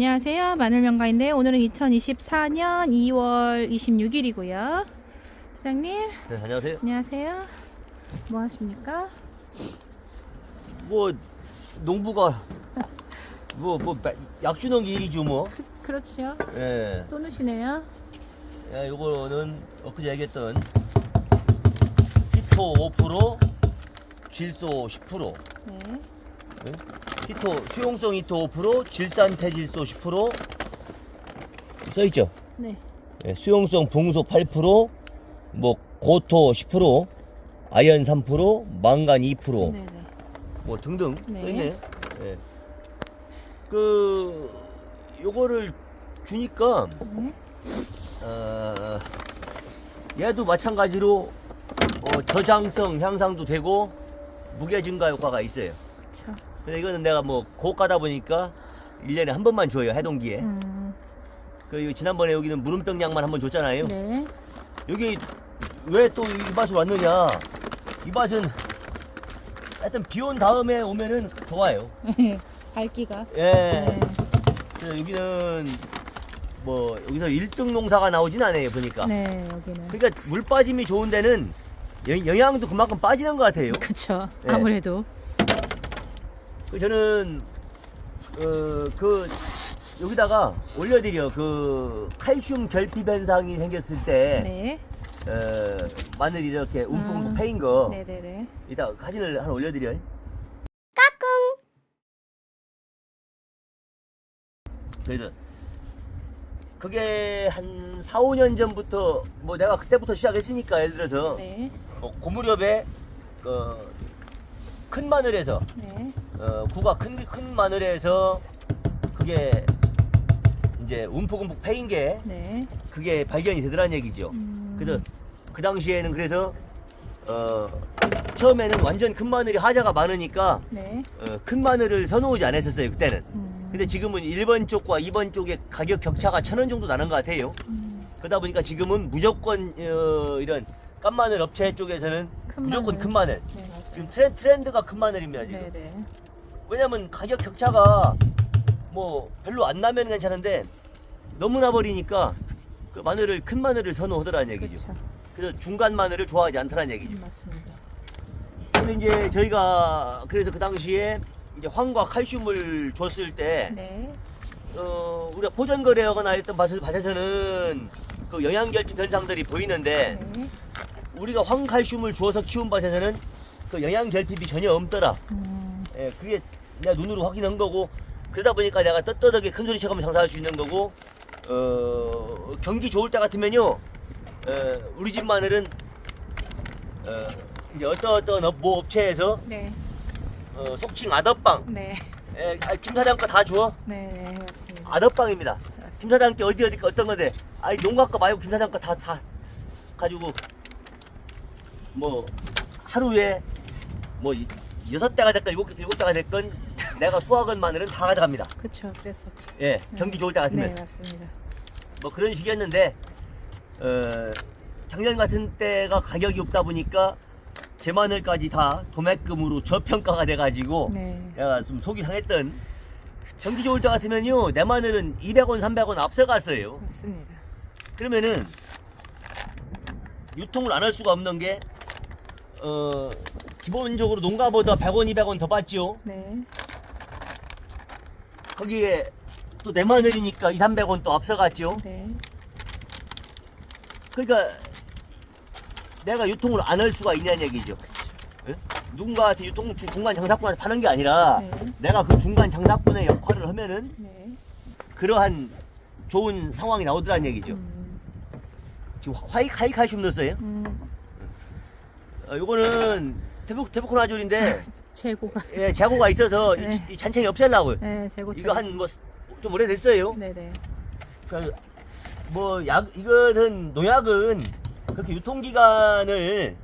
안녕하세요. 마늘명가인데 오늘은 2024년 2월 26일이고요. 사장님. 네, 안녕하세요. 안녕하세요. 뭐 하십니까? 뭐 농부가 약 주는 게 일이죠 뭐. 그렇지요. 예. 또 넣으시네요. 야, 요거는 엊그제 얘기했던 히토 5%, 질소 10%. 네. 예? 수용성 히토 5%, 질산 폐질소 10% 써있죠. 네. 예, 수용성 붕소 8%, 뭐 고토 10%, 아연 3%, 망간 2%, 네네. 뭐 등등 네. 써있네. 예. 요거를 주니까 네. 얘도 마찬가지로 저장성 향상도 되고 무게 증가 효과가 있어요. 그렇죠. 근데 이거는 내가 뭐 고가다 보니까 1년에 한 번만 줘요, 해동기에. 지난번에 여기는 무름병 약만 한 번 줬잖아요. 네. 여기 왜 또 이 밭으로 왔느냐? 이 밭은 하여튼 비 온 다음에 오면은 좋아요. 밝기가. 예. 네. 그래서 여기는 뭐 여기서 1등 농사가 나오진 않아요, 보니까. 네, 여기는. 그러니까 물 빠짐이 좋은 데는 영양도 그만큼 빠지는 것 같아요. 그쵸. 네. 아무래도. 저는 여기다가 올려드려 칼슘 결핍 현상이 생겼을 때 네. 마늘이 이렇게 움푹움푹 패인 거 네네네. 이따 사진을 하나 올려드려. 그래서 그게 한 4, 5년 전부터 뭐 내가 그때부터 시작했으니까 예를 들어서 네. 그 무렵에 큰 마늘에서 네. 구가 큰 마늘에서 그게 이제 움푹움푹 패인 게 네. 그게 발견이 되더란 얘기죠. 그래서 그 당시에는 그래서 처음에는 완전 큰 마늘이 하자가 많으니까 네. 큰 마늘을 선호하지 않았었어요 그때는. 근데 지금은 1번 쪽과 2번 쪽의 가격 격차가 1,000원 정도 나는 것 같아요. 그러다 보니까 지금은 무조건 이런 깐마늘 업체 쪽에서는 큰 무조건 마늘. 큰 마늘. 네, 맞아요. 지금 트렌드가 큰 마늘입니다 지금. 네네. 왜냐면 가격 격차가 뭐 별로 안 나면 괜찮은데 너무 나버리니까 그 마늘을 큰 마늘을 선호하더라는 얘기죠. 그쵸. 그래서 중간 마늘을 좋아하지 않더라는 얘기죠. 맞습니다. 근데 이제 저희가 그래서 그 당시에 이제 황과 칼슘을 줬을 때 네. 우리가 보전 거래하거나 했던 밭에서는 그 영양 결핍 현상들이 보이는데 네. 우리가 황칼슘을 주어서 키운 밭에서는 그 영양 결핍이 전혀 없더라. 예, 그게 내가 눈으로 확인한 거고 그러다 보니까 내가 떳떳하게 큰 소리 쳐가면서 장사할 수 있는 거고 경기 좋을 때 같으면요 우리 집 마늘은 이제 어떤 뭐 업체에서 네. 속칭 아더빵 네. 김 사장 거 다 줘. 네, 맞습니다. 아더빵입니다. 맞습니다. 김 사장 게 어디 어떤 건데 농가 거 말고 김 사장 거 다 가지고 뭐 하루에 뭐 6대가 됐건 7대가 됐건 내가 수확한 마늘은 다 가져갑니다. 그쵸, 그랬었죠. 예, 경기 좋을 때 같으면 네, 맞습니다. 뭐 그런 식이었는데 작년 같은 때가 가격이 없다 보니까 제 마늘까지 다 도매금으로 저평가가 돼가지고 네. 내가 좀 속이 상했던. 경기 좋을 때 같으면요 내 마늘은 200원 300원 앞서갔어요. 맞습니다. 그러면은 유통을 안 할 수가 없는 게 기본적으로 농가보다 100원 200원 더 받지요. 네. 거기에 또 내 마늘이니까 2, 300원 또 앞서갔죠. 네. 그러니까 내가 유통을 안 할 수가 있냐는 얘기죠. 예? 누군가한테 중간 장사꾼한테 파는 게 아니라 네. 내가 그 중간 장사꾼의 역할을 하면은 네. 그러한 좋은 상황이 나오더란 얘기죠. 지금 하이칼슘 넣었어요. 요거는 테부코나졸인데 재고가. 예, 재고가 있어서 네. 이 잔챙이 없애려고요. 네, 재고. 이거 한 뭐 좀 오래됐어요. 네네. 뭐 이거는 농약은 그렇게 유통기간을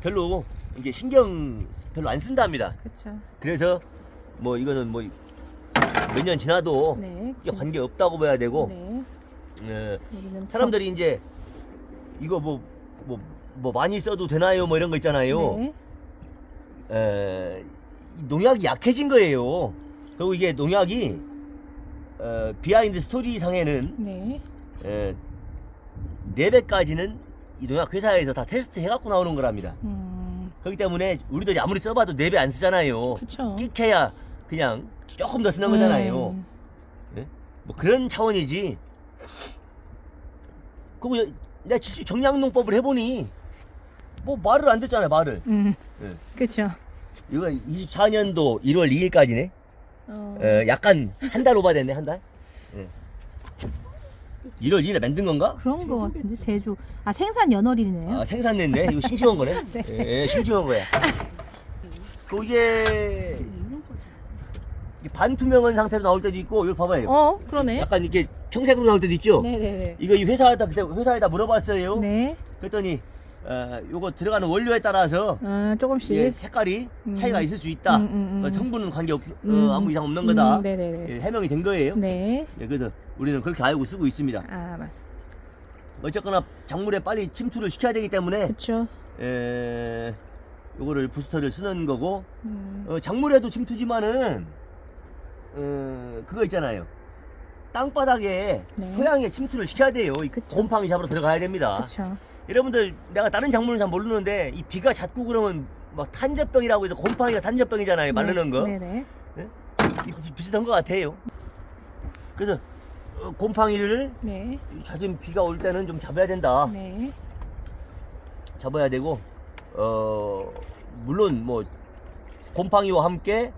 별로 이제 신경 별로 안 쓴답니다. 그쵸. 그래서 뭐 이거는 뭐 몇 년 지나도 네. 이게 관계 없다고 봐야 되고 네. 여기는 사람들이 이제 이거 뭐 많이 써도 되나요? 뭐 이런 거 있잖아요. 네. 농약이 약해진 거예요. 그리고 이게 농약이 비하인드 스토리 상에는 네. 4배까지는 이 농약 회사에서 다 테스트 해갖고 나오는 거랍니다. 그렇기 때문에 우리들이 아무리 써봐도 4배 안 쓰잖아요. 그쵸. 끽해야 그냥 조금 더 쓰는 거잖아요. 예? 뭐 그런 차원이지. 그리고 내가 실제 정량농법을 해보니 뭐 말을 안 듣잖아요, 말을. 예. 그쵸. 이거 24년도 1월 2일까지네. 어. 약간 한 달 오바됐네, 한 달. 예. 1월 2일에 만든 건가? 그런 거 같은데 제주. 아 생산 연월이네요. 아, 생산냈네. 이거 싱싱한 거네. 네. 예, 싱싱한 거야. 그 이게 반투명한 상태로 나올 때도 있고, 이거 봐봐요. 그러네. 약간 이렇게 청색으로 나올 때도 있죠. 네네네. 이거 이 회사에다 그때 회사에다 물어봤어요. 네. 그랬더니 요거 들어가는 원료에 따라서 조금씩. 예, 색깔이 차이가 있을 수 있다. 성분은 관계 아무 이상 없는 거다. 네네네. 예, 해명이 된 거예요. 네. 예, 그래서 우리는 그렇게 알고 쓰고 있습니다. 아 맞습니다. 어쨌거나 작물에 빨리 침투를 시켜야 되기 때문에 그쵸. 요거를 부스터를 쓰는 거고 작물에도 침투지만은 그거 있잖아요. 땅바닥에 네. 토양에 침투를 시켜야 돼요. 이 그쵸. 곰팡이 잡으러 들어가야 됩니다. 그쵸. 여러분들 내가 다른 작물은 잘 모르는데 이 비가 잦고 그러면 막 탄저병이라고 해서 곰팡이가 탄저병이잖아요. 마르는 거. 네네. 비슷한 것 같아요. 그래서 곰팡이를 네. 잦은 비가 올 때는 좀 잡아야 된다. 네. 잡아야 되고 물론 뭐 곰팡이와 함께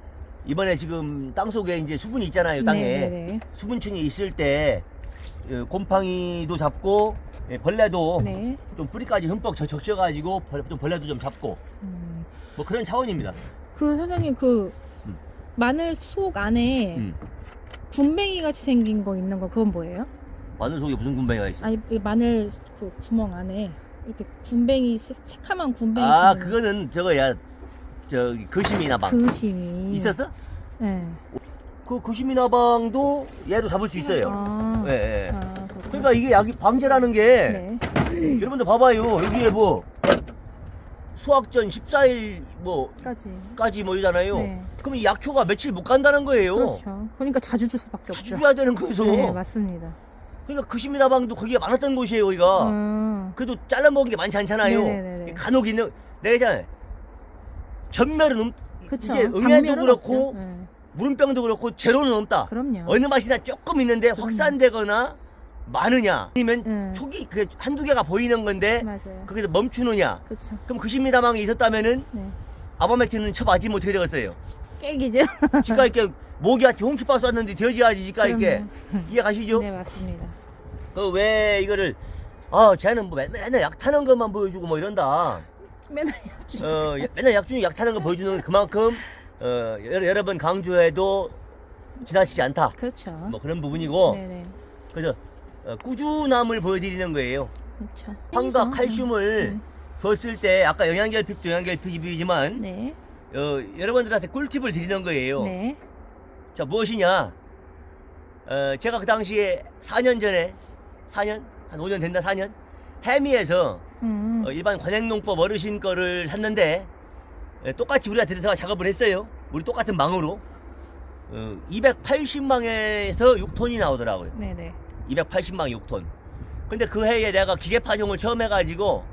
이번에 지금 땅 속에 이제 수분이 있잖아요. 땅에 네네네. 수분층이 있을 때 곰팡이도 잡고 벌레도 네. 좀 뿌리까지 흠뻑 적셔가지고 좀 벌레도 좀 잡고 뭐 그런 차원입니다. 그 사장님 그 마늘 속 안에 군뱅이 같이 생긴 거 있는 거 그건 뭐예요? 마늘 속에 무슨 군뱅이가 있어? 아니 이 마늘 그 구멍 안에 이렇게 군뱅이 새카만 군뱅이. 아 생긴 그거는 저거야 저기 거시미나방 그심이 있었어? 네. 그 거시미나방도 얘도 잡을 수 있어요. 아. 예, 예. 그렇구나. 그러니까 이게 약이 방제라는 게 여러분들 봐봐요. 여기에 뭐 수학전 14일 뭐까지 까지. 뭐 이잖아요. 네. 그럼 이 약효가 며칠 못 간다는 거예요. 그렇죠. 그러니까 자주 줄 수밖에 없죠. 자주 줘야 되는 거에서. 네, 맞습니다. 그러니까 거시미나방도 거기에 많았던 곳이에요, 여기가. 그래도 잘라 먹은 게 많지 않잖아요. 네네네네. 간혹 있는 내가 있잖아요. 전멸은 그쵸. 이게 응애도 단면은 그렇고 없죠. 네. 물음병도 그렇고 제로는 없다. 그럼요. 어느 맛이나 조금 있는데 확산되거나 많으냐 아니면 초기 그 한두 개가 보이는 건데 맞아요. 거기서 멈추느냐. 그렇죠. 그럼 거시미나방이 있었다면은 네. 아바맥틴은 쳐 맞으면 어떻게 되겠어요? 깨기죠. 지가 이렇게 모기한테 홈피파 쐈는데 되어지야지 지가 이렇게 이해 가시죠? 네, 맞습니다. 왜 이거를 쟤는 뭐 맨날 약 타는 것만 보여주고 뭐 이런다. 맨날 약 주시죠. 맨날 약 중에 약 타는 거 보여주는 그만큼 여러 번 강조해도 지나치지 않다. 그렇죠. 뭐 그런 부분이고 네네. 그래서 꾸준함을 보여드리는 거예요. 그렇죠. 황과 칼슘을 줬을 때 아까 영양결핍도 영양결핍이지만 네. 여러분들한테 꿀팁을 드리는 거예요. 네. 자 무엇이냐? 제가 그 당시에 4년 전에 4년 한 5년 됐나 4년 해미에서 일반 관행농법 어르신 거를 샀는데 똑같이 우리가 들여서 작업을 했어요. 우리 똑같은 망으로 280망에서 6톤이 나오더라고요. 네네. 280망 6톤. 근데 그 해에 내가 기계 파종을 처음 해가지고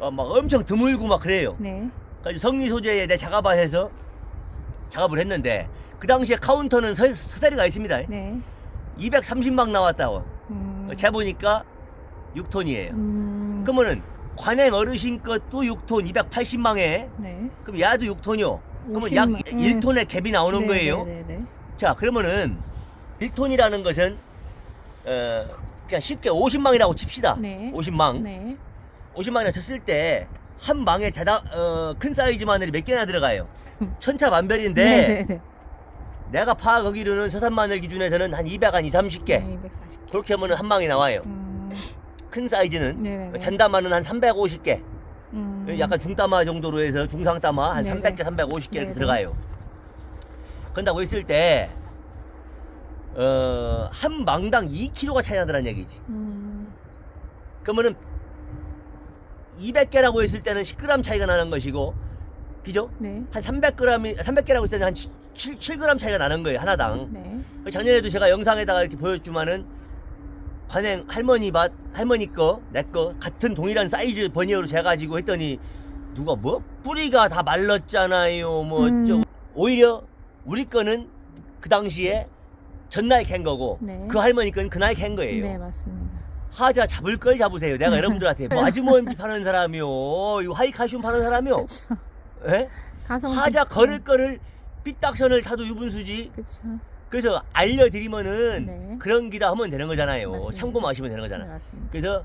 막 엄청 드물고 막 그래요. 네. 그래서 성리 소재에 내 작업해서 작업을 했는데 그 당시에 카운터는 서다리가 있습니다. 네. 230망 나왔다고. 재보니까 6톤이에요. 그러면은 관행 어르신 것도 6톤 280망에 네. 그럼 야도 6톤이요. 그러면 약 1톤의 갭이 나오는 거예요. 네네네. 자 그러면은 1톤이라는 것은 그냥 쉽게 50망이라고 칩시다. 네. 50망. 네. 50망이나 쳤을 때 한 망에 큰 사이즈 마늘이 몇 개나 들어가요. 천차만별인데 네네네. 내가 파악하기로는 서산 마늘 기준에서는 한 200, 한 2, 30개 네, 240개. 그렇게 하면 한 망이 나와요. 큰 사이즈는 네네네. 잔다마는 한 350개 약간 중따마 정도로 해서 중상따마 한 네네. 300개, 350개 이렇게 네네. 들어가요. 그런다고 했을 때 한 망당 2kg가 차이 나더란 얘기지. 그러면은 200개라고 했을 때는 10g 차이가 나는 것이고, 그죠? 네. 한 300g이 300개라고 했을 때는 한 7g 차이가 나는 거예요, 하나당. 네. 작년에도 제가 영상에다가 이렇게 보여줬지만은 관행 할머니 거, 내 거 같은 동일한 사이즈 버니어로 재가지고 했더니 누가 뭐 뿌리가 다 말랐잖아요, 뭐 어쩌고. 오히려 우리 거는 그 당시에 전날 캔 거고 네. 그 할머니 거는 그날 캔 거예요. 네, 맞습니다. 하자 잡을 걸 잡으세요. 내가 여러분들한테 뭐 아주머니 파는 사람이요, 이거 하이칼슘 파는 사람이요. 그렇죠. 예? 가성 하자 걸을 거를 삐딱선을 타도 유분수지. 그렇죠. 그래서 알려드리면은 네. 그런 기다 하면 되는 거잖아요. 맞습니다. 참고만 하시면 되는 네, 거잖아요. 맞습니다. 그래서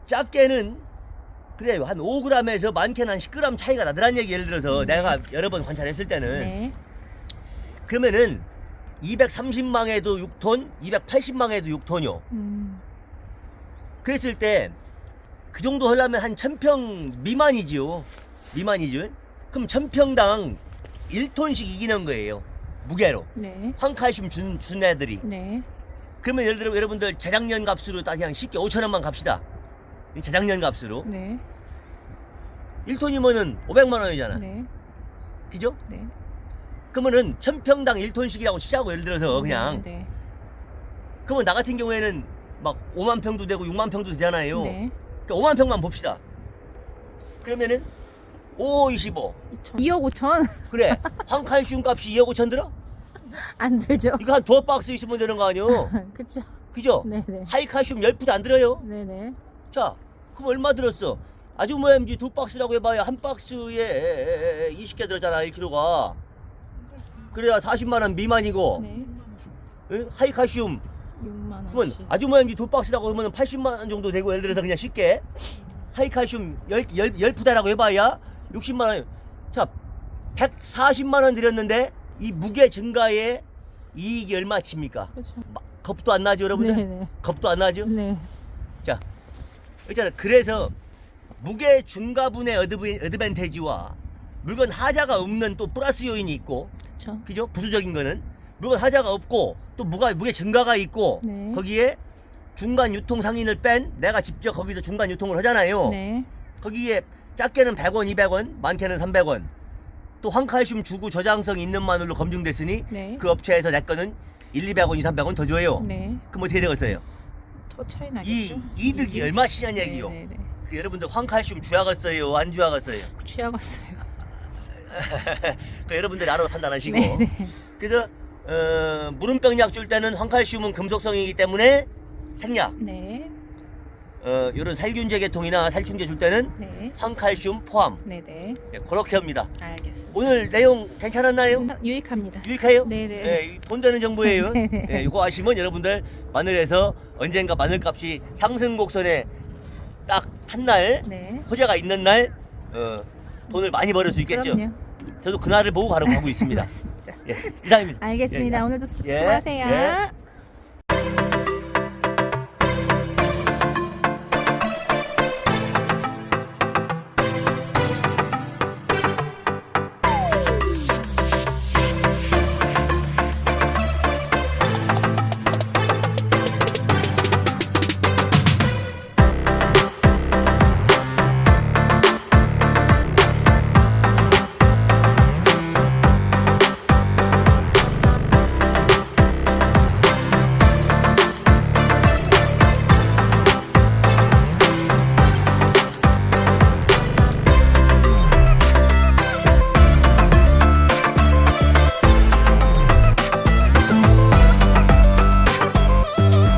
작게는 그래요. 한 5g에서 많게는 한 10g 차이가 나더란 얘기. 예를 들어서 내가 여러 번 관찰했을 때는 네. 그러면은 230망에도 6톤, 280망에도 6톤이요. 그랬을 때 그 정도 하려면 한 1000평 미만이지요. 미만이죠. 그럼 1000평당 1톤씩 이기는 거예요. 무게로. 네. 황칼슘 준 애들이. 네. 그러면 예를 들어 여러분들 재작년 값으로 딱 그냥 쉽게 5천원만 갑시다. 재작년 값으로. 네. 1톤이면은 500만 원이잖아. 네. 그죠? 네. 그러면은 1000평당 1톤씩이라고 치자고 예를 들어서 그냥. 네. 그러면 나 같은 경우에는 막 5만 평도 되고 6만 평도 되잖아요. 네. 그러니까 5만 평만 봅시다. 그러면은 5, 25. 2억 5천 그래. 황칼슘 값이 2억 5천 들어? 안 들죠? 이거 한 두어 박스 있으면 되는 거 아니요? 그렇죠. 그죠? 네네. 하이칼슘 10푸드 안 들어요? 네네. 자, 그럼 얼마 들었어? 아주머니 두 박스라고 해봐야 한 박스에 20개 들었잖아, 1kg가. 그래야 40만 원 미만이고. 네. 응? 하이칼슘 6만 그러면 원씩. 아주머니 두 박스라고 하면 80만 원 정도 되고, 예를 들어서 그냥 쉽게 하이칼슘 10푸다라고 해봐야 60만 원. 자, 140만 원 들였는데 이 무게 증가에 이익이 얼마칩니까? 그렇죠. 겁도 안 나죠, 여러분들? 네네. 겁도 안 나죠? 네. 자, 있잖아요. 그래서 무게 중가분의 어드밴티지와 물건 하자가 없는 또 플러스 요인이 있고, 그렇죠. 그죠? 부수적인 거는 물건 하자가 없고 또 무게 증가가 있고, 네. 거기에 중간 유통 상인을 뺀 내가 직접 거기서 중간 유통을 하잖아요. 네. 거기에 작게는 100원, 200원, 많게는 300원. 또 황칼슘 주고 저장성 있는 마늘로 검증됐으니 네. 그 업체에서 내 거는 1, 200원, 2, 300원 더 줘요. 네. 그럼 어떻게 되겠어요? 더 차이 나겠죠. 이 이득이 얼마시냐는 얘기요. 네네네. 그 여러분들 황칼슘 주야겠어요, 안 주야겠어요? 취하겠어요. 그 여러분들이 알아서 판단하시고. 네네. 그래서 무름병약 줄 때는 황칼슘은 금속성이기 때문에 생약. 네. 이런 살균제 계통이나 살충제 줄 때는 네. 황칼슘 포함. 네네. 예, 그렇게 합니다. 알겠습니다. 오늘 내용 괜찮았나요? 유익합니다. 유익해요? 네네. 예, 돈 되는 정보예요. 네네. 예, 이거 아시면 여러분들 마늘에서 언젠가 마늘값이 상승 곡선에 딱 한 날, 네. 호재가 있는 날 돈을 많이 벌을 수 있겠죠. 그럼요. 저도 그날을 보고 바로 가고 있습니다. 맞습니다. 예, 이상입니다. 알겠습니다. 예, 오늘도 예, 수고하세요. 예.